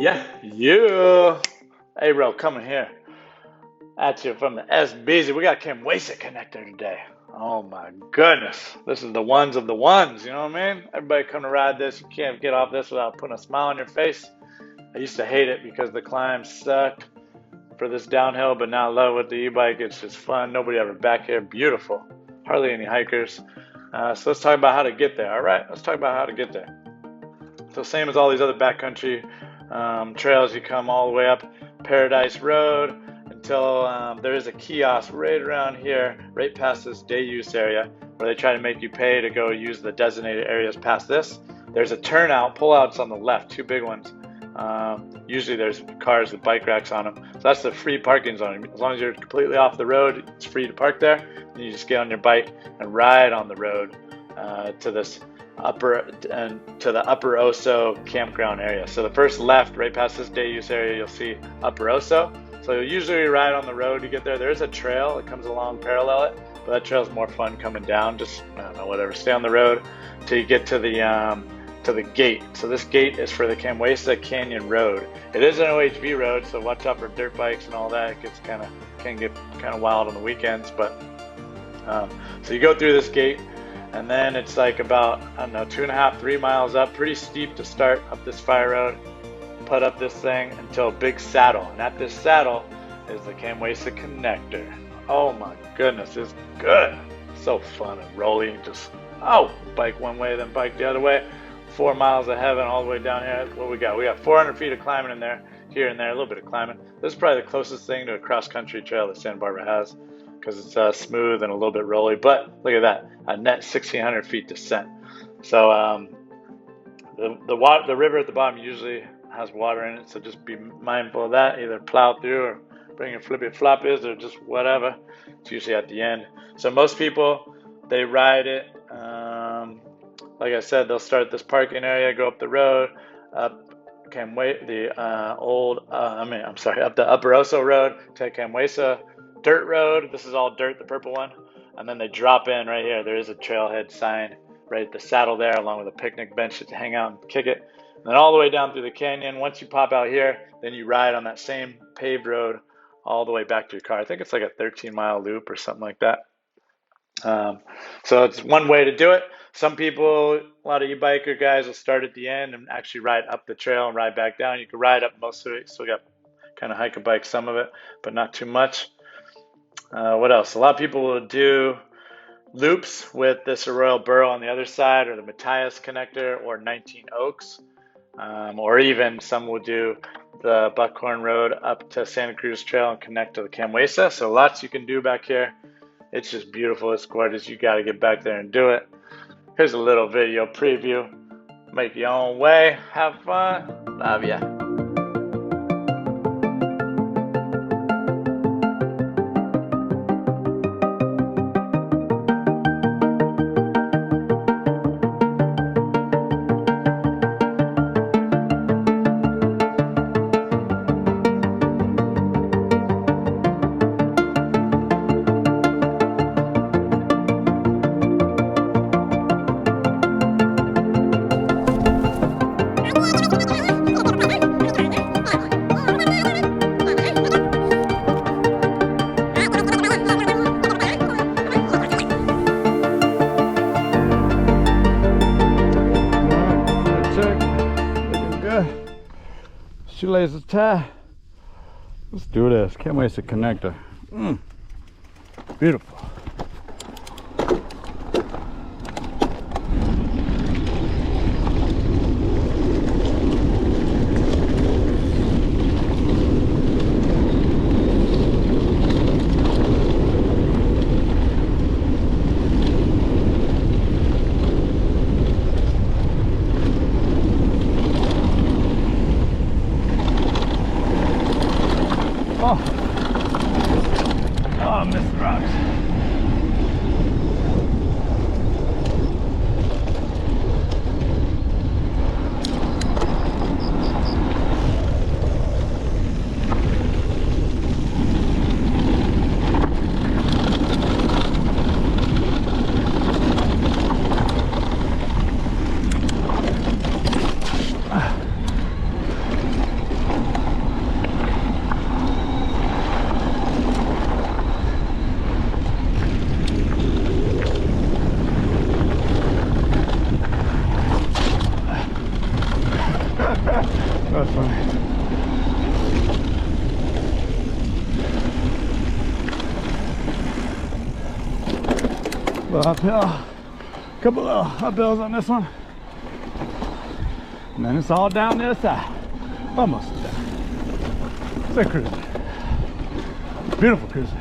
Yeah. Hey, bro, coming here at you from the SBZ. We got Camuesa Connector today. Oh my goodness. This is the ones of the ones, you know what I mean? Everybody come to ride this. You can't get off this without putting a smile on your face. I used to hate it because the climb sucked for this downhill, but now I love it with the e-bike. It's just fun. Nobody ever back here. Beautiful. Hardly any hikers. So let's talk about how to get there. All right, let's talk about how to get there. So same as all these other backcountry trails, you come all the way up Paradise Road until there is a kiosk right around here, right past this day use area, where they try to make you pay to go use the designated areas past this. There's a turnout, pullouts on the left, two big ones. Usually there's cars with bike racks on them. So that's the free parking zone. As long as you're completely off the road, it's free to park there. And you just get on your bike and ride on the road to this upper Oso campground area. So the first left, right past this day use area, you'll see Upper Oso. So you'll usually ride on the road to get there. There is a trail that comes along parallel it, but that trail's more fun coming down. Just, I don't know, whatever. Stay on the road till you get to the gate. So this gate is for the Camuesa Canyon Road. It is an OHV road, so watch out for dirt bikes and all that. It can get kind of wild on the weekends, but so you go through this gate, and then it's like about, I don't know, 2.5, 3 miles up, pretty steep to start up this fire road. Put up this thing until a big saddle, and at this saddle is the Camuesa Connector. Oh my goodness, it's good. So fun and rolly. Just, bike one way, then bike the other way. 4 miles of heaven all the way down here. What we got? We got 400 feet of climbing in there, here and there, a little bit of climbing. This is probably the closest thing to a cross-country trail that Santa Barbara has, because it's smooth and a little bit rolly. But look at that, a net 1,600 feet descent. So the river at the bottom usually has water in it, so just be mindful of that. Either plow through or bring your flippy floppies or just whatever. It's usually at the end. So most people, they ride it. Like I said, they'll start at this parking area, go up the road, up the Upper Oso Road to Camuesa Dirt Road. This is all dirt, the purple one. And then they drop in right here. There is a trailhead sign right at the saddle there, along with a picnic bench to hang out and kick it. And then all the way down through the canyon. Once you pop out here, then you ride on that same paved road all the way back to your car. I think it's like a 13-mile loop or something like that. So it's one way to do it. Some people, a lot of e-biker guys, will start at the end and actually ride up the trail and ride back down. You can ride up most of it. Still got kind of hike a bike some of it, but not too much. What else? A lot of people will do loops with this Arroyo Burro on the other side, or the Matthias Connector, or 19 Oaks. Or even some will do the Buckhorn Road up to Santa Cruz Trail and connect to the Camuesa. So lots you can do back here. It's just beautiful. It's gorgeous. You got to get back there and do it. Here's a little video preview. Make your own way. Have fun. Love ya. Shoelaces tie. Let's do this. Camuesa Connector. Beautiful. Oh, missed rocks. little uphill, couple little uphills on this one, and then it's all down the other side. Almost down. It's a cruising. Beautiful cruising.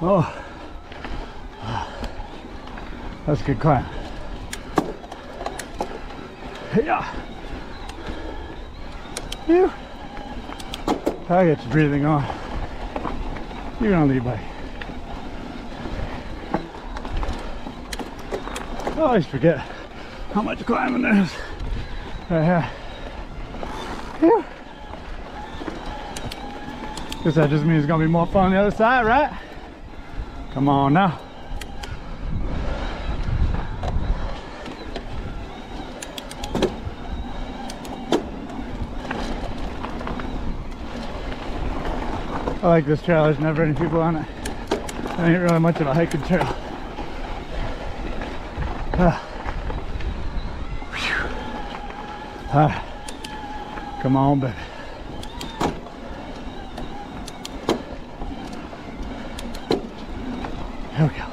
Oh, that's a good climb. Yeah. Phew. I get your breathing on. You're gonna lead by. I always forget how much climbing there is right here. Phew. Guess that just means it's gonna be more fun on the other side, right? Come on now. I like this trail, there's never any people on it. It ain't really much of a hiking trail. Come on, baby. Here we go.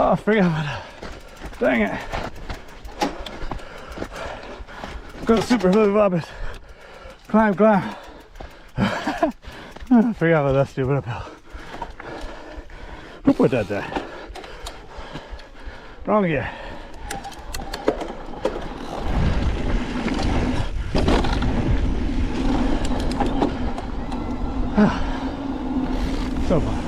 Oh, I forgot about it. Dang it. Go super flip flop. Climb, climb. I forgot about that stupid uphill. Who put that there? Wrong gear. So fun.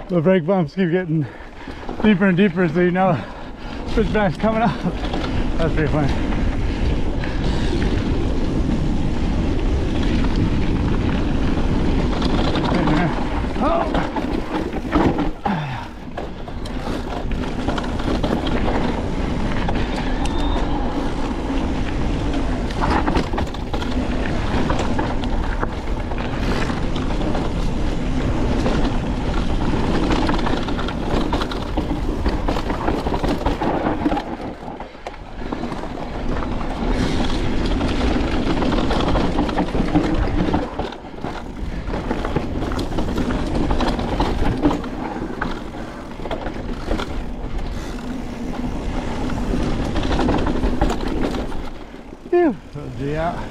The brake bumps keep getting deeper and deeper, so you know switchback's coming up. That's pretty funny. Oh! Yeah.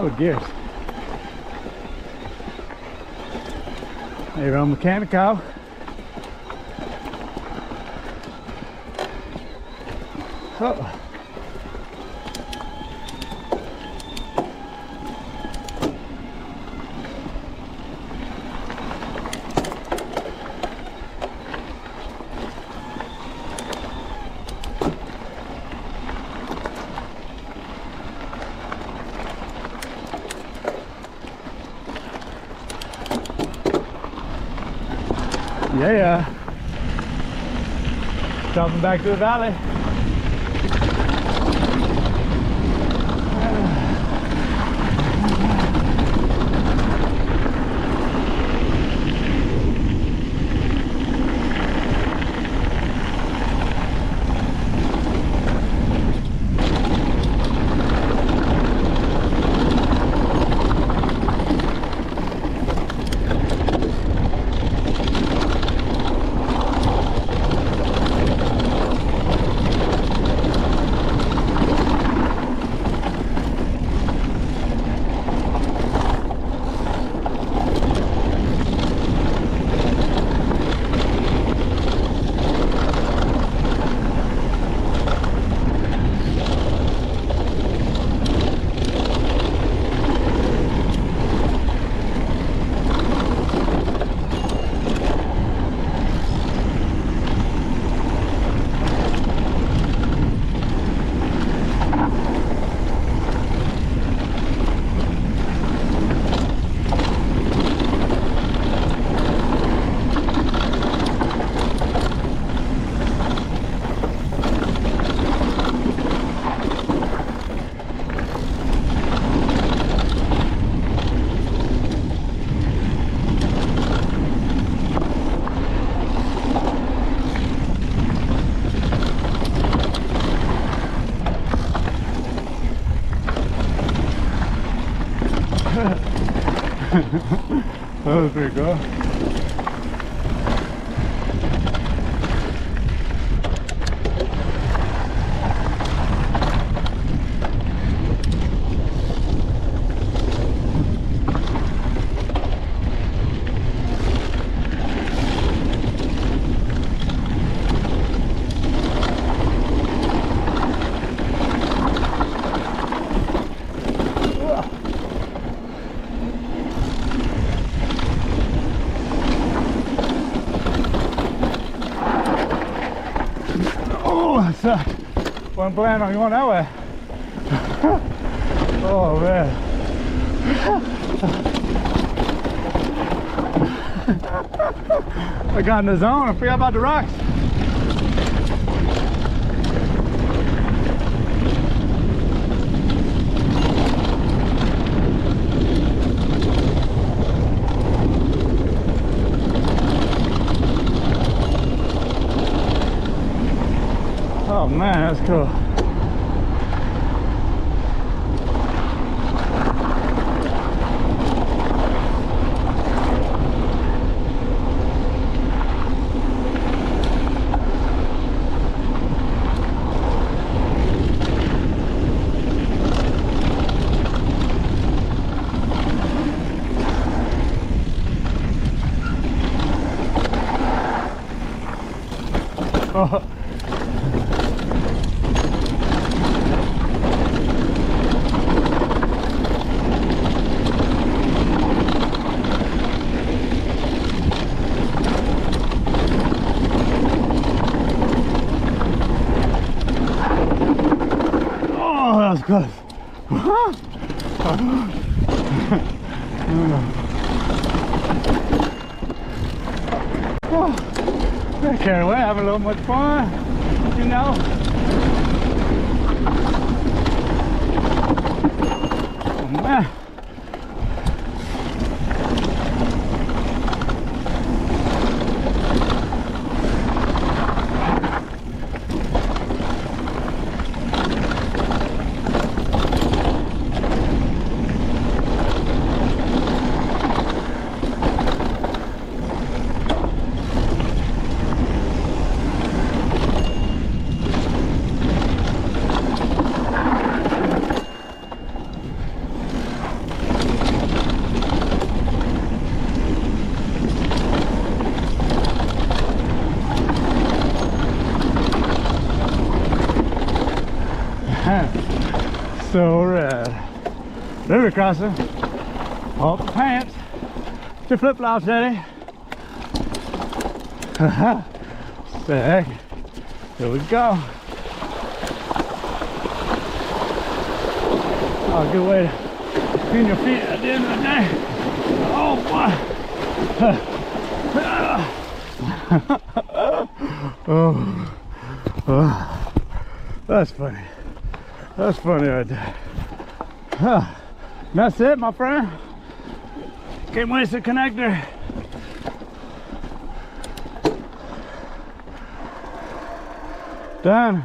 Oh, gears. Aero mechanical. Oh. Yeah. Dropping back to the valley. That was pretty cool. Wasn't planning on going that way. Oh man. I got in the zone. I forgot about the rocks. Oh man, that's cool. Oh. That was close. Got carried away, having a little much fun, you know. Oh man. So rad. River crossing. Off the pants. Get your flip flops ready. Sick. Here we go. Oh, good way to clean your feet at the end of the day. Oh boy. Oh. That's funny. That's funny right there. That's it, my friend. Camuesa Connector. Done.